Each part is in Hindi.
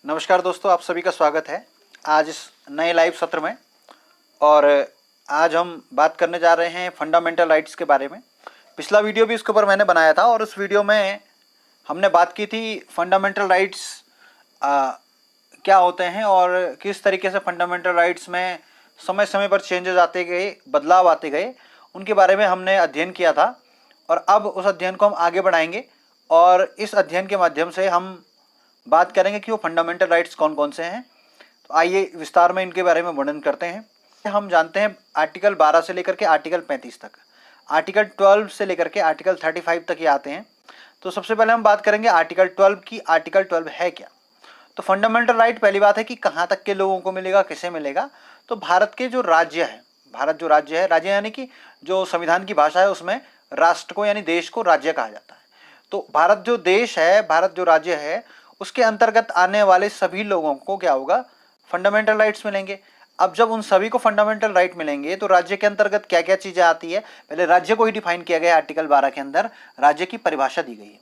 नमस्कार दोस्तों, आप सभी का स्वागत है आज इस नए लाइव सत्र में। और आज हम बात करने जा रहे हैं फंडामेंटल राइट्स के बारे में। पिछला वीडियो भी इसके ऊपर मैंने बनाया था और उस वीडियो में हमने बात की थी फंडामेंटल राइट्स क्या होते हैं और किस तरीके से फंडामेंटल राइट्स में समय समय पर चेंजेस आते गए, बदलाव आते गए, उनके बारे में हमने अध्ययन किया था। और अब उस अध्ययन को हम आगे बढ़ाएंगे और इस अध्ययन के माध्यम से हम बात करेंगे कि वो फंडामेंटल राइट्स कौन कौन से हैं। तो आइए विस्तार में इनके बारे में वर्णन करते हैं। हम जानते हैं आर्टिकल 12 से लेकर के आर्टिकल 35 तक, आर्टिकल 12 से लेकर के आर्टिकल 35 तक ये आते हैं। तो सबसे पहले हम बात करेंगे आर्टिकल 12 की। आर्टिकल 12 है क्या? तो फंडामेंटल राइट पहली बात है कि कहाँ तक के लोगों को मिलेगा, किसे मिलेगा। तो भारत के जो राज्य है, राज्य यानी कि जो संविधान की भाषा है उसमें राष्ट्र को यानी देश को राज्य कहा जाता है। तो भारत जो देश है, भारत जो राज्य है, उसके अंतर्गत आने वाले सभी लोगों को क्या होगा? फंडामेंटल राइट्स मिलेंगे। अब जब उन सभी को फंडामेंटल राइट मिलेंगे तो राज्य के अंतर्गत क्या क्या चीजें आती है, पहले राज्य को ही डिफाइन किया गया है। आर्टिकल 12 के अंदर राज्य की परिभाषा दी गई है।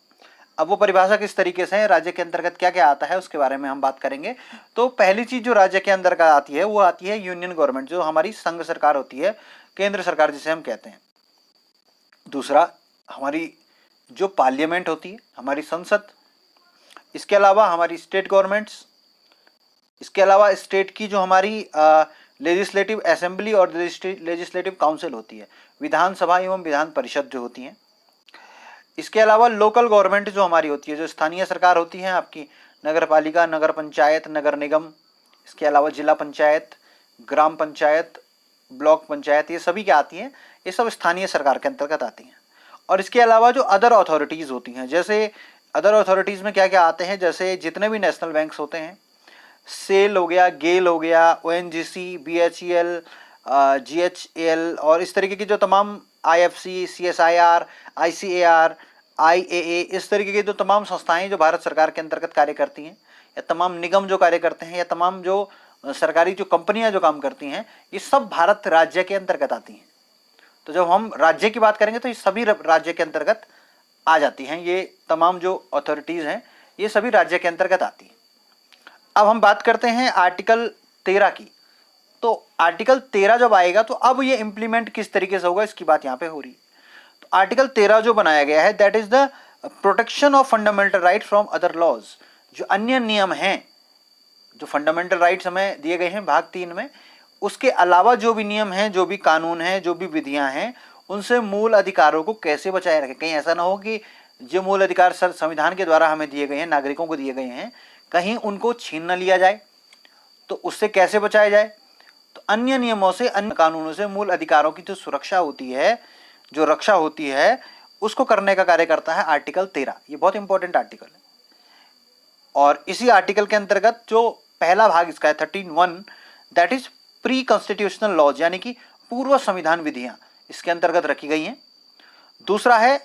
अब वो परिभाषा किस तरीके से है, राज्य के अंतर्गत क्या क्या आता है, उसके बारे में हम बात करेंगे। तो पहली चीज जो राज्य के अंदर का आती है वो आती है यूनियन गवर्नमेंट, जो हमारी संघ सरकार होती है, केंद्र सरकार जिसे हम कहते हैं। दूसरा हमारी जो पार्लियामेंट होती है, हमारी संसद। इसके अलावा हमारी स्टेट गवर्नमेंट्स। इसके अलावा स्टेट की जो हमारी लेजिस्लेटिव असेंबली और लेजिस्लेटिव काउंसिल होती है, विधानसभा एवं विधान परिषद जो होती हैं। इसके अलावा लोकल गवर्नमेंट जो हमारी होती है, जो स्थानीय सरकार होती है आपकी, नगर पालिका, नगर पंचायत, नगर निगम। इसके अलावा जिला पंचायत, ग्राम पंचायत, ब्लॉक पंचायत, ये सभी क्या आती हैं? ये सब स्थानीय सरकार के अंतर्गत आती हैं। और इसके अलावा जो अदर अथॉरिटीज़ होती हैं, जैसे अदर अथॉरिटीज़ में क्या क्या आते हैं, जैसे जितने भी नेशनल बैंक्स होते हैं, सेल हो गया, गेल हो गया, ओएनजीसी, बीएचईएल, जीएचएल और इस तरीके की जो तमाम आईएफसी, सीएसआईआर, आईसीएआर, आईएए, इस तरीके की जो तमाम संस्थाएं जो भारत सरकार के अंतर्गत कार्य करती हैं, या तमाम निगम जो कार्य करते हैं, या तमाम जो सरकारी जो कंपनियां जो काम करती हैं, ये सब भारत राज्य के अंतर्गत आती हैं। तो जब हम राज्य की बात करेंगे तो ये सभी राज्य के अंतर्गत आ जाती हैं। ये तमाम जो अथॉरिटीज़ हैं ये सभी राज्य के अंतर्गत आती हैं। अब हम बात करते हैं आर्टिकल 13 की। तो आर्टिकल 13 जब आएगा तो अब ये इंप्लीमेंट किस तरीके से होगा, इसकी बात यहाँ पे हो रही है। तो आर्टिकल 13 जो बनाया गया है, that is the protection of fundamental right from other laws. जो अन्य नियम हैं, जो फंडामेंटल राइट्स हमें दिए गए हैं भाग 3 में, उसके अलावा जो भी नियम हैं, जो भी कानून हैं, जो भी विधियां हैं, उनसे मूल अधिकारों को कैसे बचाए रखें। कहीं ऐसा ना हो कि जो मूल अधिकार संविधान के द्वारा हमें दिए गए हैं, नागरिकों को दिए गए हैं, कहीं उनको छीन न लिया जाए। तो उससे कैसे बचाया जाए? तो अन्य नियमों से, अन्य कानूनों से मूल अधिकारों की जो सुरक्षा होती है, जो रक्षा होती है, उसको करने का कार्य करता है आर्टिकल 13। ये बहुत इंपॉर्टेंट आर्टिकल है। और इसी आर्टिकल के अंतर्गत जो पहला भाग इसका है 13(1), that is pre constitutional laws, यानी कि पूर्व संविधान विधियां इसके अंतर्गत रखी गई हैं। दूसरा है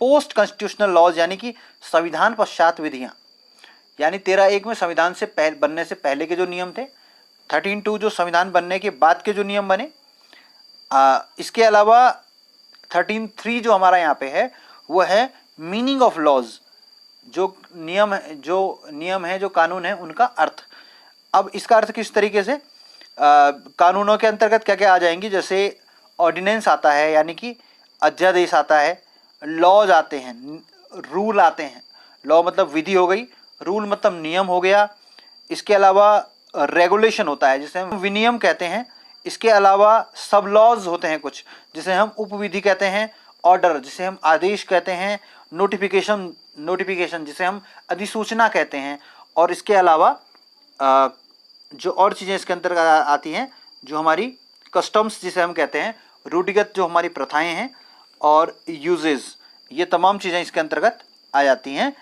पोस्ट कॉन्स्टिट्यूशनल लॉज, यानी कि संविधान पश्चात विधियां, यानी 13(1) में संविधान से बनने से पहले के जो नियम थे, 13(2) जो संविधान बनने के बाद के जो नियम बने। इसके अलावा 13(3) जो हमारा यहाँ पे है वो है मीनिंग ऑफ लॉज, जो नियम है, जो कानून है, उनका अर्थ। अब इसका अर्थ किस तरीके से, कानूनों के अंतर्गत क्या क्या आ जाएंगी, जैसे ऑर्डिनेंस आता है, यानी कि अध्यादेश आता है, लॉज आते हैं, रूल आते हैं। लॉ मतलब विधि हो गई, रूल मतलब नियम हो गया। इसके अलावा रेगुलेशन होता है जिसे हम विनियम कहते हैं। इसके अलावा सब लॉज होते हैं कुछ, जिसे हम उपविधि कहते हैं, ऑर्डर जिसे हम आदेश कहते हैं, नोटिफिकेशन जिसे हम अधिसूचना कहते हैं। और इसके अलावा जो और चीज़ें इसके अंतर्गत आती हैं, जो हमारी कस्टम्स जिसे हम कहते हैं, रूढ़िगत जो हमारी प्रथाएं हैं, और यूजेस, ये तमाम चीज़ें इसके अंतर्गत आ जाती हैं,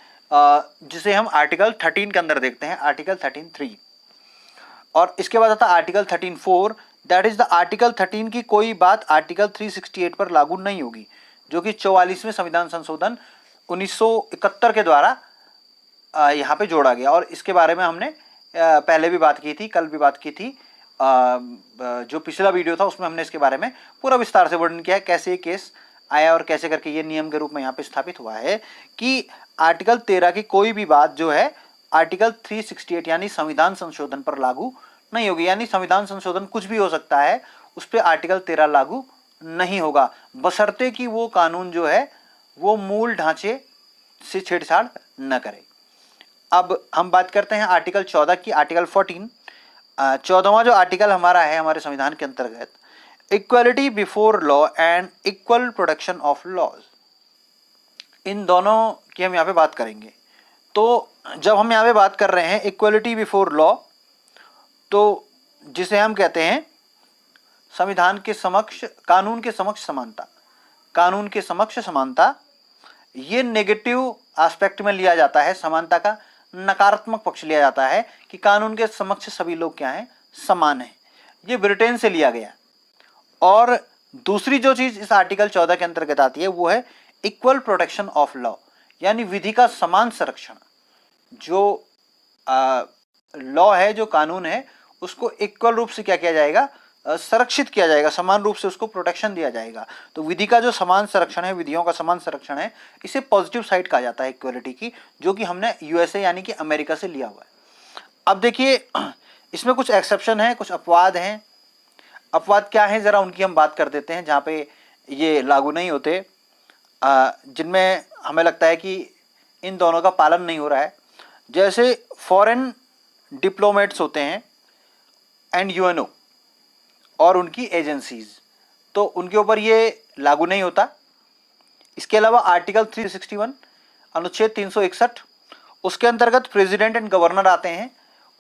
जिसे हम आर्टिकल 13 के अंदर देखते हैं, आर्टिकल 13(3). और इसके बाद आता है article 13(4), that is the article 13 की कोई बात आर्टिकल 368 पर लागू नहीं होगी, जो कि 44वें संविधान संशोधन 1971 के द्वारा यहाँ पे जोड़ा गया। और इसके बारे में हमने पहले भी बात की थी, कल भी बात की थी। जो पिछला वीडियो था उसमें हमने इसके बारे में पूरा विस्तार से वर्णन किया है, कैसे ये केस आया और कैसे करके ये नियम के रूप में यहाँ पे स्थापित हुआ है कि आर्टिकल 13 की कोई भी बात जो है आर्टिकल 368 यानी संविधान संशोधन पर लागू नहीं होगी। यानी संविधान संशोधन कुछ भी हो सकता है, उस पर आर्टिकल 13 लागू नहीं होगा, बशर्ते कि वो कानून जो है वो मूल ढांचे से छेड़छाड़ न करे। अब हम बात करते हैं आर्टिकल 14 की। आर्टिकल 14, 14वां जो आर्टिकल हमारा है हमारे संविधान के अंतर्गत, equality before law and equal protection of laws, इन दोनों की हम यहाँ पे बात करेंगे। तो जब हम यहाँ पे बात कर रहे हैं इक्वलिटी बिफोर लॉ, तो जिसे हम कहते हैं संविधान के समक्ष, कानून के समक्ष समानता, कानून के समक्ष समानता, ये नेगेटिव एस्पेक्ट में लिया जाता है। समानता का नकारात्मक पक्ष लिया जाता है कि कानून के समक्ष सभी लोग क्या हैं, समान हैं। ये ब्रिटेन से लिया गया। और दूसरी जो चीज इस आर्टिकल 14 के अंतर्गत आती है वो है इक्वल प्रोटेक्शन ऑफ लॉ, यानी विधि का समान संरक्षण। जो लॉ है, जो कानून है, उसको इक्वल रूप से क्या किया जाएगा, संरक्षित किया जाएगा, समान रूप से उसको प्रोटेक्शन दिया जाएगा। तो विधि का जो समान संरक्षण है, विधियों का समान संरक्षण है, इसे पॉजिटिव साइड कहा जाता है इक्वलिटी की, जो कि हमने यूएसए यानी कि अमेरिका से लिया हुआ है। अब देखिए इसमें कुछ एक्सेप्शन है, कुछ अपवाद हैं। अपवाद क्या है जरा उनकी हम बात कर देते हैं, जहाँ पे ये लागू नहीं होते, जिनमें हमें लगता है कि इन दोनों का पालन नहीं हो रहा है। जैसे फॉरेन डिप्लोमेट्स होते हैं एंड यूएनओ और उनकी एजेंसीज, तो उनके ऊपर ये लागू नहीं होता। इसके अलावा आर्टिकल 361 अनुच्छेद 361, उसके अंतर्गत प्रेसिडेंट एंड गवर्नर आते हैं।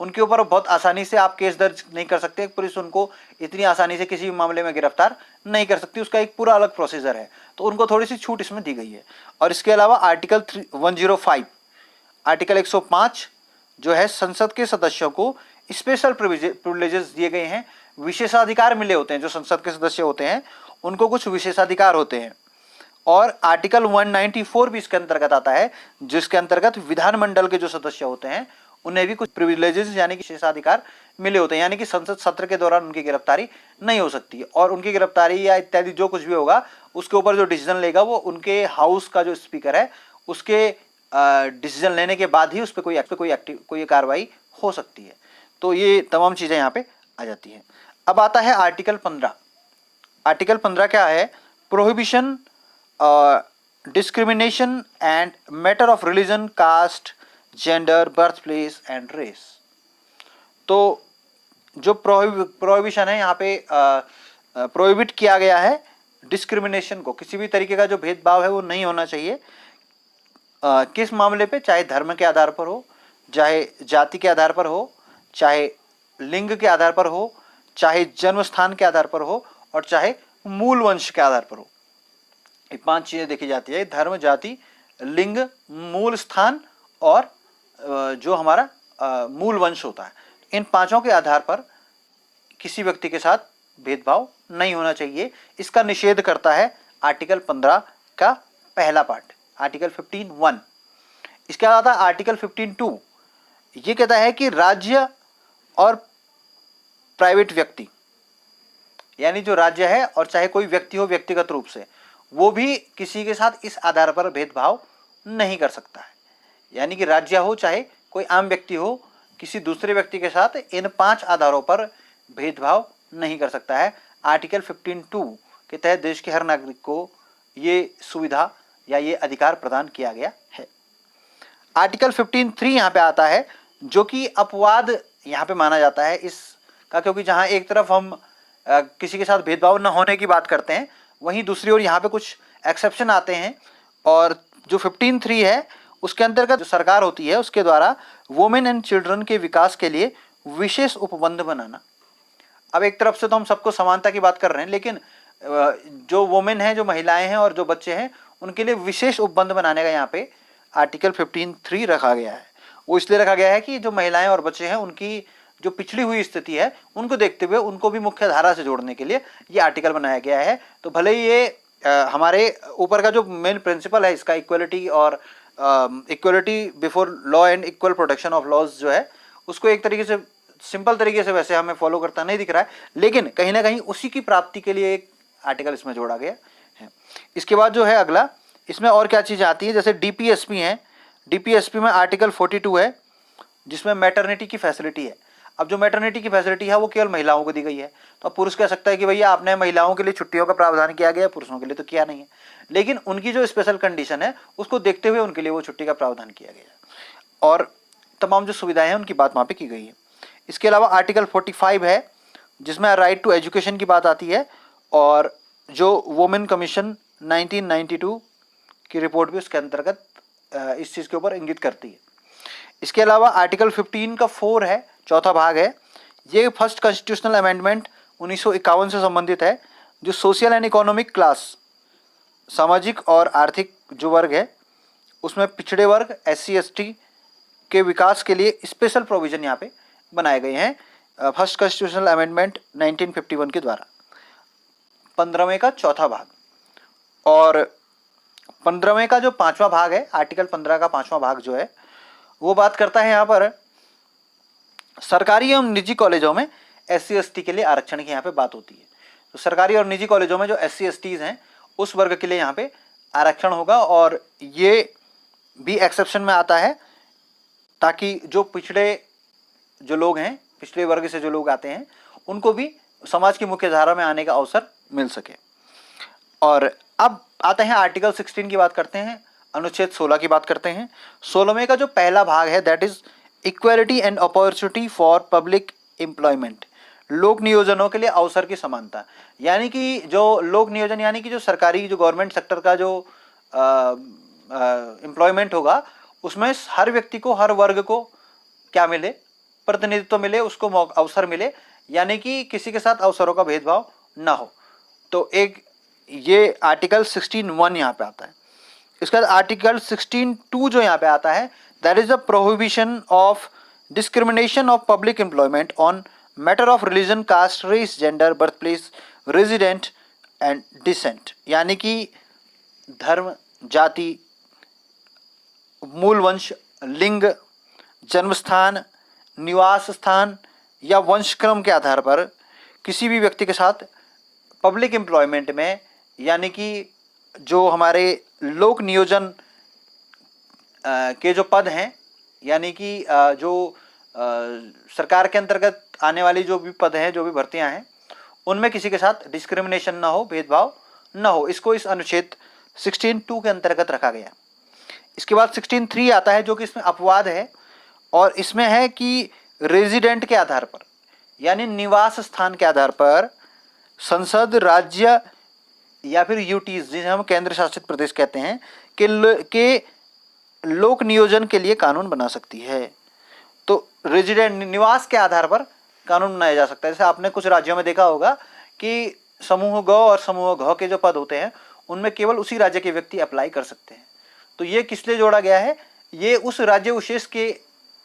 उनके ऊपर बहुत आसानी से आप केस दर्ज नहीं कर सकते, पुलिस उनको इतनी आसानी से किसी भी मामले में गिरफ्तार नहीं कर सकती, उसका एक पूरा अलग प्रोसीजर है, तो उनको थोड़ी सी छूट इसमें दी गई है। और इसके अलावा आर्टिकल 105, आर्टिकल 105 जो है, संसद के सदस्यों को स्पेशल प्रिविलेजेस दिए गए हैं, विशेषाधिकार मिले होते हैं। जो संसद के सदस्य होते हैं उनको कुछ विशेषाधिकार होते हैं। और आर्टिकल 194 भी इसके अंतर्गत आता है, जिसके अंतर्गत विधानमंडल के जो सदस्य होते हैं उन्हें भी कुछ प्रिविलेजेस यानी कि विशेषाधिकार मिले होते हैं, यानी कि संसद सत्र के दौरान उनकी गिरफ्तारी नहीं हो सकती, और उनकी गिरफ्तारी या इत्यादि जो कुछ भी होगा उसके ऊपर जो डिसीजन लेगा वो उनके हाउस का जो स्पीकर है उसके डिसीजन लेने के बाद ही उस पर कोई कार्रवाई हो सकती है। तो ये तमाम चीज़ें यहाँ पे आ जाती हैं। अब आता है आर्टिकल 15। आर्टिकल 15 क्या है, prohibition discrimination and matter of religion, caste, gender, birth place and race. तो जो प्रोहिबिशन है यहाँ पे प्रोहिबिट किया गया है डिस्क्रिमिनेशन को, किसी भी तरीके का जो भेदभाव है वो नहीं होना चाहिए। किस मामले पे, चाहे धर्म के आधार पर हो, चाहे जाति के आधार पर हो, चाहे लिंग के आधार पर हो, चाहे जन्म स्थान के आधार पर हो, और चाहे मूल वंश के आधार पर हो। ये 5 चीजें देखी जाती है, धर्म, जाति, लिंग, मूल स्थान और जो हमारा मूल वंश होता है। इन 5 के आधार पर किसी व्यक्ति के साथ भेदभाव नहीं होना चाहिए। इसका निषेध करता है आर्टिकल 15 का पहला पार्ट, आर्टिकल 15(1). इसके बाद आता है आर्टिकल 15(2). ये कहता है कि राज्य और प्राइवेट व्यक्ति, यानी जो राज्य है और चाहे कोई व्यक्ति हो व्यक्तिगत रूप से, वो भी किसी के साथ इस आधार पर भेदभाव नहीं कर सकता है। यानी कि राज्य हो चाहे कोई आम व्यक्ति हो, किसी दूसरे व्यक्ति के साथ इन 5 आधारों पर भेदभाव नहीं कर सकता है। आर्टिकल 15(2) के तहत देश के हर नागरिक को ये सुविधा या ये अधिकार प्रदान किया गया है। आर्टिकल 15(3) यहाँ पे आता है, जो कि अपवाद यहाँ पे माना जाता है इसका, क्योंकि जहाँ एक तरफ हम किसी के साथ भेदभाव न होने की बात करते हैं, वहीं दूसरी ओर यहाँ पे कुछ एक्सेप्शन आते हैं। और जो 15(3) है उसके अंतर्गत जो सरकार होती है उसके द्वारा वुमेन एंड चिल्ड्रन के विकास के लिए विशेष उपबंध बनाना। अब एक तरफ से तो हम सबको समानता की बात कर रहे हैं, लेकिन जो वुमेन है, जो महिलाएं हैं और जो बच्चे हैं, उनके लिए विशेष उपबंध बनाने का यहाँ पे आर्टिकल 15(3) रखा गया है। वो इसलिए रखा गया है कि जो महिलाएं और बच्चे हैं उनकी जो पिछड़ी हुई स्थिति है उनको देखते हुए उनको भी मुख्य धारा से जोड़ने के लिए ये आर्टिकल बनाया गया है। तो भले ही ये हमारे ऊपर का जो मेन प्रिंसिपल है इसका, इक्वलिटी और equality before law and equal protection of laws जो है, उसको एक तरीके से सिंपल तरीके से वैसे हमें फॉलो करता नहीं दिख रहा है, लेकिन कहीं ना कहीं उसी की प्राप्ति के लिए एक आर्टिकल इसमें जोड़ा गया है। इसके बाद जो है अगला, इसमें और क्या चीज़ आती है, जैसे डीपीएसपी है। डीपीएसपी में आर्टिकल 42 है, जिसमें मैटरनिटी की फैसिलिटी है। अब जो मैटरनिटी की फैसिलिटी है वो केवल महिलाओं को दी गई है। तो अब पुरुष कह सकता है कि भैया आपने महिलाओं के लिए छुट्टियों का प्रावधान किया गया है, पुरुषों के लिए तो किया नहीं है। लेकिन उनकी जो स्पेशल कंडीशन है उसको देखते हुए उनके लिए वो छुट्टी का प्रावधान किया गया है और तमाम जो सुविधाएं हैं उनकी बात वहाँ पे की गई है। इसके अलावा आर्टिकल 45 है जिसमें राइट टू एजुकेशन की बात आती है और जो वुमेन कमीशन 1992 की रिपोर्ट भी उसके अंतर्गत इस चीज़ के ऊपर इंगित करती है। इसके अलावा आर्टिकल 15 का 4 है, चौथा भाग है, ये फर्स्ट कॉन्स्टिट्यूशनल अमेंडमेंट 1951 से संबंधित है, जो सोशल एंड इकोनॉमिक क्लास, सामाजिक और आर्थिक जो वर्ग है उसमें पिछड़े वर्ग SC ST के विकास के लिए स्पेशल प्रोविजन यहाँ पे बनाए गए हैं फर्स्ट कॉन्स्टिट्यूशनल अमेंडमेंट 1951 के द्वारा। 15वें का चौथा भाग और 15वें का जो 5वां भाग है, आर्टिकल 15 का 5वां भाग जो है वो बात करता है यहाँ पर सरकारी एवं निजी कॉलेजों में SC ST के लिए आरक्षण की यहाँ पे बात होती है। तो सरकारी और निजी कॉलेजों में जो SC STs हैं उस वर्ग के लिए यहाँ पे आरक्षण होगा और ये भी एक्सेप्शन में आता है ताकि जो पिछड़े जो लोग हैं, पिछड़े वर्ग से जो लोग आते हैं उनको भी समाज की मुख्य धारा में आने का अवसर मिल सके। और अब आते हैं आर्टिकल 16 की बात करते हैं, अनुच्छेद 16 की बात करते हैं। 16वें का जो पहला भाग है that is equality and opportunity for public employment, लोक नियोजनों के लिए अवसर की समानता। यानी कि जो लोक नियोजन यानी कि जो सरकारी जो गवर्नमेंट सेक्टर का जो एम्प्लॉयमेंट होगा उसमें हर व्यक्ति को, हर वर्ग को क्या मिले, प्रतिनिधित्व मिले, उसको अवसर मिले, यानी कि किसी के साथ अवसरों का भेदभाव ना हो। तो एक ये आर्टिकल 16(1) यहाँ पे आता है। इसके बाद आर्टिकल 16(2) जो यहाँ पे आता है that is the prohibition of discrimination of public employment on matter of religion, caste, race, gender, birth place, resident and descent, यानी कि धर्म, जाति, मूल वंश, लिंग, जन्मस्थान, निवास स्थान या वंशक्रम के आधार पर किसी भी व्यक्ति के साथ पब्लिक एम्प्लॉयमेंट में, यानी कि जो हमारे लोक नियोजन के जो पद हैं, यानी कि जो सरकार के अंतर्गत आने वाली जो भी पद हैं, जो भी भर्तियां हैं, उनमें किसी के साथ डिस्क्रिमिनेशन ना हो, भेदभाव ना हो, इसको इस अनुच्छेद 16(2) के अंतर्गत रखा गया। इसके बाद 16(3) आता है जो कि इसमें अपवाद है और इसमें है कि रेजिडेंट के आधार पर, यानी निवास स्थान के आधार पर संसद, राज्य या फिर यूटीज जिसे हम केंद्र शासित प्रदेश कहते हैं के लोक नियोजन के लिए कानून बना सकती है। तो रेजिडेंट, निवास के आधार पर कानून बनाया जा सकता है। जैसे आपने कुछ राज्यों में देखा होगा कि समूह ग और समूह घ के जो पद होते हैं उनमें केवल उसी राज्य के व्यक्ति अप्लाई कर सकते हैं। तो ये किस लिए जोड़ा गया है? ये उस राज्य विशेष के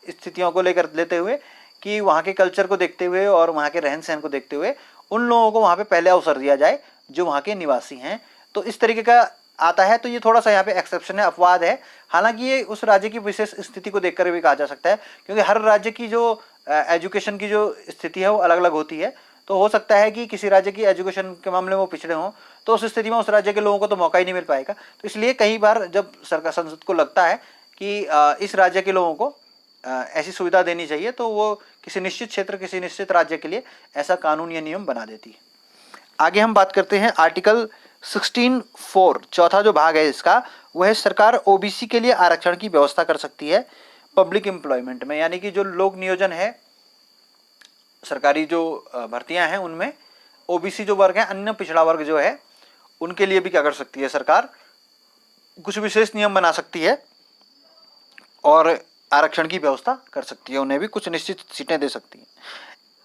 स्थितियों को लेकर लेते हुए कि वहाँ के कल्चर को देखते हुए और वहाँ के रहन सहन को देखते हुए उन लोगों को वहाँ पे पहले अवसर दिया जाए जो वहाँ के निवासी हैं। तो इस तरीके का आता है। तो ये थोड़ा सा यहाँ पे एक्सेप्शन है, अपवाद है। हालांकि ये उस राज्य की विशेष स्थिति को देखकर भी कहा जा सकता है, क्योंकि हर राज्य की जो एजुकेशन की जो स्थिति है वो अलग अलग होती है। तो हो सकता है कि किसी राज्य की एजुकेशन के मामले में वो पिछड़े हों, तो उस स्थिति में उस राज्य के लोगों को तो मौका ही नहीं मिल पाएगा। तो इसलिए कई बार जब सरकार, संसद को लगता है कि इस राज्य के लोगों को ऐसी सुविधा देनी चाहिए, तो वो किसी निश्चित क्षेत्र, किसी निश्चित राज्य के लिए ऐसा कानून या नियम बना देती है। आगे हम बात करते हैं आर्टिकल 16(4), चौथा जो भाग है इसका, वह है सरकार ओबीसी के लिए आरक्षण की व्यवस्था कर सकती है पब्लिक एम्प्लॉयमेंट में। यानी कि जो लोक नियोजन है, सरकारी जो भर्तियां हैं, उनमें ओबीसी जो वर्ग है, अन्य पिछड़ा वर्ग जो है, उनके लिए भी क्या कर सकती है सरकार, कुछ विशेष नियम बना सकती है और आरक्षण की व्यवस्था कर सकती है, उन्हें भी कुछ निश्चित सीटें दे सकती है।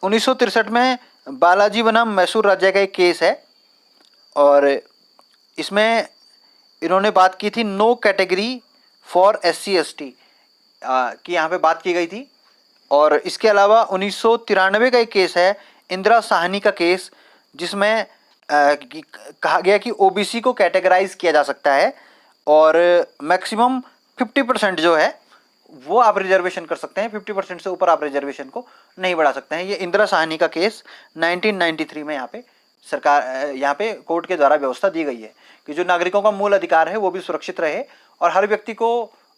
1963 में बालाजी बनाम मैसूर राज्य का एक केस है और इसमें इन्होंने बात की थी no category for SC ST की यहाँ पे बात की गई थी। और इसके अलावा 1993 का एक केस है, इंदिरा साहनी का केस, जिसमें कहा गया कि ओबीसी को कैटेगराइज किया जा सकता है और मैक्सिमम 50% जो है वो आप रिजर्वेशन कर सकते हैं, 50% से ऊपर आप रिजर्वेशन को नहीं बढ़ा सकते हैं। ये इंदिरा साहनी का केस 1993 में यहाँ पे सरकार, यहाँ पे कोर्ट के द्वारा व्यवस्था दी गई है कि जो नागरिकों का मूल अधिकार है वो भी सुरक्षित रहे और हर व्यक्ति को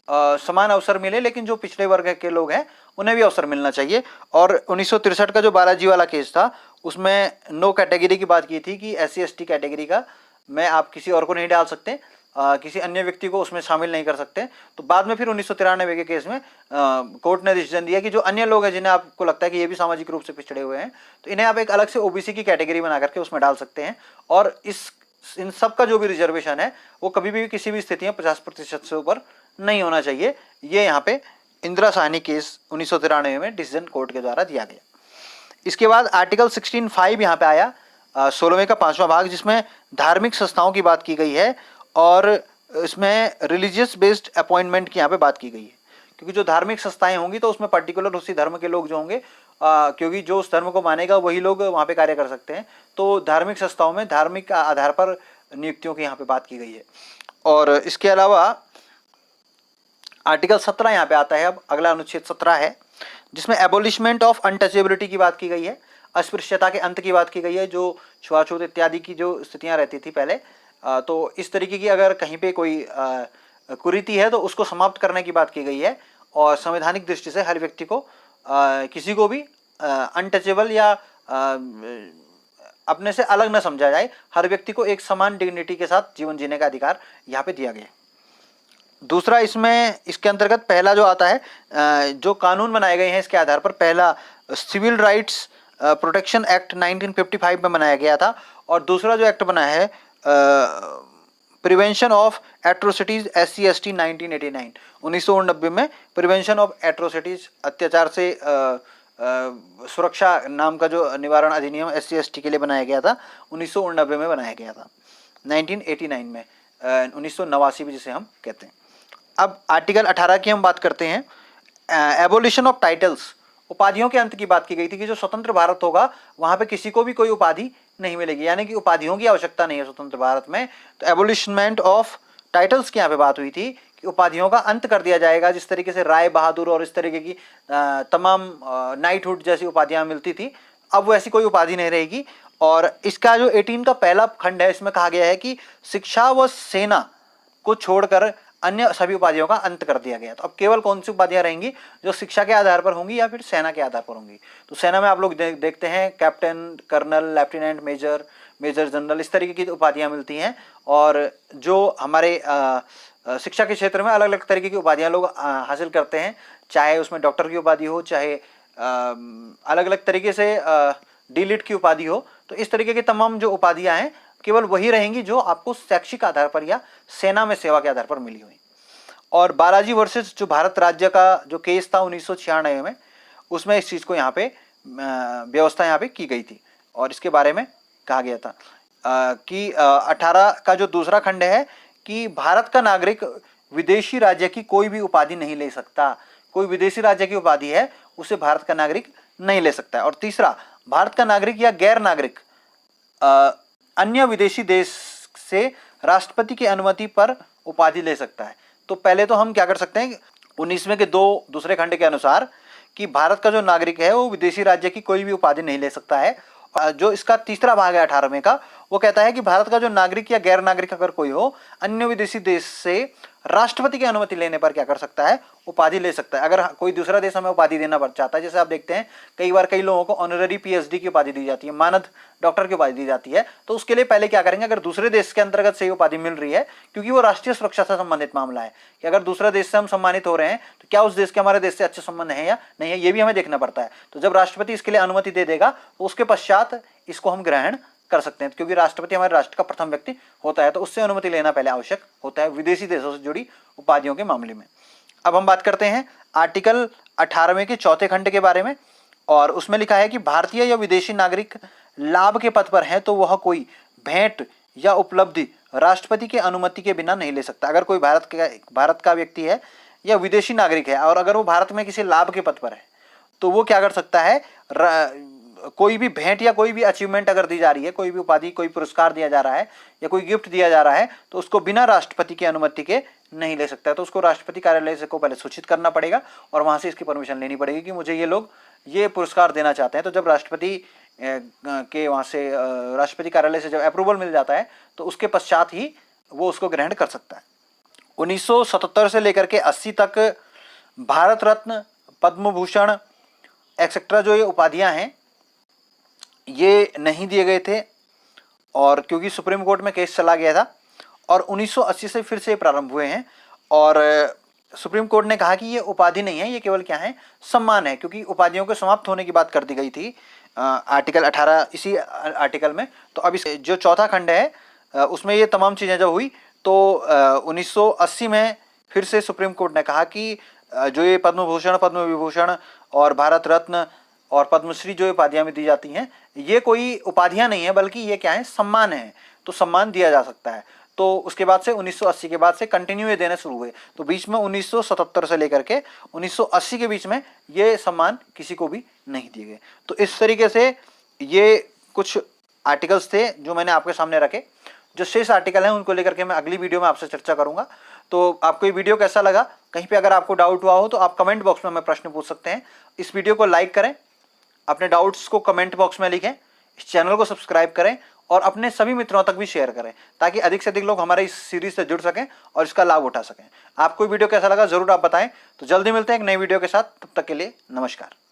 समान अवसर मिले, लेकिन जो पिछड़े वर्ग के लोग हैं उन्हें भी अवसर मिलना चाहिए। और 1963 का जो बालाजी वाला केस था उसमें नो कैटेगरी की बात की थी कि SC ST कैटेगरी का में आप किसी और को नहीं डाल सकते, किसी अन्य व्यक्ति को उसमें शामिल नहीं कर सकते। तो बाद में फिर 1993 के केस में कोर्ट ने डिसीजन दिया कि जो अन्य लोग हैं जिन्हें आपको लगता है कि ये भी सामाजिक रूप से पिछड़े हुए हैं, तो इन्हें आप एक अलग से OBC की कैटेगरी बना करके उसमें डाल सकते हैं। और इन सब का जो भी रिजर्वेशन है वो कभी भी किसी भी स्थिति में 50% से ऊपर नहीं होना चाहिए। ये यहाँ पे इंदिरा साहनी केस 1993 में डिसीजन कोर्ट के द्वारा दिया गया। इसके बाद आर्टिकल 16(5) यहाँ पे आया, 16वें का 5वां भाग, जिसमें धार्मिक संस्थाओं की बात की गई है और इसमें रिलीजियस बेस्ड अपॉइंटमेंट की यहाँ पे बात की गई है। क्योंकि जो धार्मिक संस्थाएं होंगी तो उसमें पर्टिकुलर उसी धर्म के लोग जो होंगे, क्योंकि जो उस धर्म को मानेगा वही लोग वहाँ पे कार्य कर सकते हैं। तो धार्मिक संस्थाओं में धार्मिक आधार पर नियुक्तियों की यहाँ पे बात की गई है। और इसके अलावा आर्टिकल 17 यहाँ पे आता है। अब अगला अनुच्छेद 17 है, जिसमें एबोलिशमेंट ऑफ अनटचेबिलिटी की बात की गई है, अस्पृश्यता के अंत की बात की गई है। जो छुआछूत इत्यादि की जो स्थितियाँ रहती थी पहले, तो इस तरीके की अगर कहीं पे कोई कुरीति है तो उसको समाप्त करने की बात की गई है। और संवैधानिक दृष्टि से हर व्यक्ति को किसी को भी अनटचेबल या अपने से अलग न समझा जाए, हर व्यक्ति को एक समान डिग्निटी के साथ जीवन जीने का अधिकार यहाँ पे दिया गया। दूसरा, इसके अंतर्गत पहला जो आता है, जो कानून बनाए गए हैं इसके आधार पर, पहला सिविल राइट्स प्रोटेक्शन एक्ट 1955 में बनाया गया था। और दूसरा जो एक्ट बना है prevention of atrocities SC ST 1989 में प्रिवेंशन ऑफ एट्रोसिटीज, अत्याचार से सुरक्षा नाम का जो निवारण अधिनियम SC ST के लिए बनाया गया था 1989 में बनाया गया था, 1989 में, 1989 भी जिसे हम कहते हैं। अब आर्टिकल 18 की हम बात करते हैं। एबोलिशन ऑफ टाइटल्स, उपाधियों के अंत की बात की गई थी कि जो स्वतंत्र भारत होगा वहाँ पे किसी को भी कोई उपाधि नहीं मिलेगी, यानी कि उपाधियों की आवश्यकता नहीं है स्वतंत्र भारत में। तो एबोलिशमेंट ऑफ टाइटल्स की यहाँ पे बात हुई थी कि उपाधियों का अंत कर दिया जाएगा। जिस तरीके से राय बहादुर और इस तरीके की तमाम नाइटहुड जैसी उपाधियाँ मिलती थी, अब वैसी कोई उपाधि नहीं रहेगी। और इसका जो 18 का पहला खंड है, इसमें कहा गया है कि शिक्षा व सेना को छोड़कर अन्य सभी उपाधियों का अंत कर दिया गया। तो अब केवल कौन सी उपाधियां रहेंगी, जो शिक्षा के आधार पर होंगी या फिर सेना के आधार पर होंगी। तो सेना में आप लोग देखते हैं captain, colonel, lieutenant, major, major general, इस तरीके की उपाधियां मिलती हैं। और जो हमारे शिक्षा के क्षेत्र में अलग अलग तरीके की उपाधियां लोग हासिल करते हैं, चाहे उसमें डॉक्टर की उपाधि हो, चाहे अलग अलग तरीके से D.Litt की उपाधि हो। तो इस तरीके की तमाम जो उपाधियां हैं केवल वही रहेंगी जो आपको शैक्षिक आधार पर या सेना में सेवा के आधार पर मिली हुई। और बालाजी वर्सेस जो भारत राज्य का जो केस था 1996 में, उसमें इस चीज़ को यहाँ पे व्यवस्था यहाँ पे की गई थी। और इसके बारे में कहा गया था कि 18 का जो दूसरा खंड है कि भारत का नागरिक विदेशी राज्य की कोई भी उपाधि नहीं ले सकता। कोई विदेशी राज्य की उपाधि है उसे भारत का नागरिक नहीं ले सकता है। और तीसरा, भारत का नागरिक या गैर नागरिक अन्य विदेशी देश से राष्ट्रपति की अनुमति पर उपाधि ले सकता है। तो पहले तो हम क्या कर सकते हैं, 19वें के दूसरे खंड के अनुसार कि भारत का जो नागरिक है वो विदेशी राज्य की कोई भी उपाधि नहीं ले सकता है। जो इसका तीसरा भाग है 18वें का, वो कहता है कि भारत का जो नागरिक या गैर नागरिक अगर कोई हो, अन्य विदेशी देश से राष्ट्रपति की अनुमति लेने पर क्या कर सकता है, उपाधि ले सकता है। अगर कोई दूसरा देश हमें उपाधि देना चाहता है, जैसे आप देखते हैं कई बार कई लोगों को ऑनररी PhD की उपाधि दी जाती है, मानद डॉक्टर की उपाधि दी जाती है, तो उसके लिए पहले क्या करेंगे, अगर दूसरे देश के अंतर्गत से ये उपाधि मिल रही है, क्योंकि वो राष्ट्रीय सुरक्षा से संबंधित मामला है कि अगर दूसरे देश से हम सम्मानित हो रहे हैं तो क्या उस देश के हमारे देश से अच्छे संबंध है या नहीं है, ये भी हमें देखना पड़ता है। तो जब राष्ट्रपति इसके लिए अनुमति दे देगा तो उसके पश्चात इसको हम ग्रहण कर सकते हैं, क्योंकि राष्ट्रपति हमारे राष्ट्र का प्रथम व्यक्ति होता है, तो उससे अनुमति लेना पहले आवश्यक होता है विदेशी देशों से जुड़ी उपाधियों के मामले में। अब हम बात करते हैं आर्टिकल 18वें के चौथे खंड के बारे में। और उसमें लिखा है कि भारतीय या विदेशी नागरिक लाभ के पद पर है तो वह कोई भेंट या उपलब्धि राष्ट्रपति की अनुमति के बिना नहीं ले सकता। अगर कोई भारत का व्यक्ति है या विदेशी नागरिक है और अगर वो भारत में किसी लाभ के पद पर है तो वो क्या कर सकता है, कोई भी भेंट या कोई भी अचीवमेंट अगर दी जा रही है, कोई भी उपाधि, कोई पुरस्कार दिया जा रहा है या कोई गिफ्ट दिया जा रहा है, तो उसको बिना राष्ट्रपति की अनुमति के नहीं ले सकता है। तो उसको राष्ट्रपति कार्यालय से को पहले सूचित करना पड़ेगा और वहां से इसकी परमिशन लेनी पड़ेगी कि मुझे ये लोग ये पुरस्कार देना चाहते हैं। तो जब राष्ट्रपति के वहाँ से राष्ट्रपति कार्यालय से जब अप्रूवल मिल जाता है तो उसके पश्चात ही वो उसको ग्रहण कर सकता है। 1977 से लेकर के 80 तक भारत रत्न, पद्म भूषण एक्सेट्रा जो ये उपाधियां हैं ये नहीं दिए गए थे, और क्योंकि सुप्रीम कोर्ट में केस चला गया था, और 1980 से फिर से प्रारंभ हुए हैं। और सुप्रीम कोर्ट ने कहा कि ये उपाधि नहीं है, ये केवल क्या है, सम्मान है, क्योंकि उपाधियों के समाप्त होने की बात कर दी गई थी आर्टिकल 18 इसी आर्टिकल में। तो अब इस जो चौथा खंड है उसमें ये तमाम चीज़ें जब हुई तो 1980 में फिर से सुप्रीम कोर्ट ने कहा कि जो ये पद्म भूषण, पद्म विभूषण और भारत रत्न और पद्मश्री जो उपाधियां भी दी जाती हैं, ये कोई उपाधियां नहीं है, बल्कि ये क्या है, सम्मान है। तो सम्मान दिया जा सकता है। तो उसके बाद से 1980 के बाद से कंटिन्यू ये देने शुरू हुए। तो बीच में 1977 से लेकर के 1980 के बीच में ये सम्मान किसी को भी नहीं दिए गए। तो इस तरीके से ये कुछ आर्टिकल्स थे जो मैंने आपके सामने रखे। जो शेष आर्टिकल हैं उनको लेकर के मैं अगली वीडियो में आपसे चर्चा करूंगा। तो आपको ये वीडियो कैसा लगा, कहीं पे अगर आपको डाउट हुआ हो तो आप कमेंट बॉक्स में हमें प्रश्न पूछ सकते हैं। इस वीडियो को लाइक करें, अपने डाउट्स को कमेंट बॉक्स में लिखें, इस चैनल को सब्सक्राइब करें और अपने सभी मित्रों तक भी शेयर करें, ताकि अधिक से अधिक लोग हमारे इस सीरीज से जुड़ सकें और इसका लाभ उठा सकें। आपको वीडियो कैसा लगा जरूर आप बताएं। तो जल्दी मिलते हैं एक नई वीडियो के साथ, तब तक के लिए नमस्कार।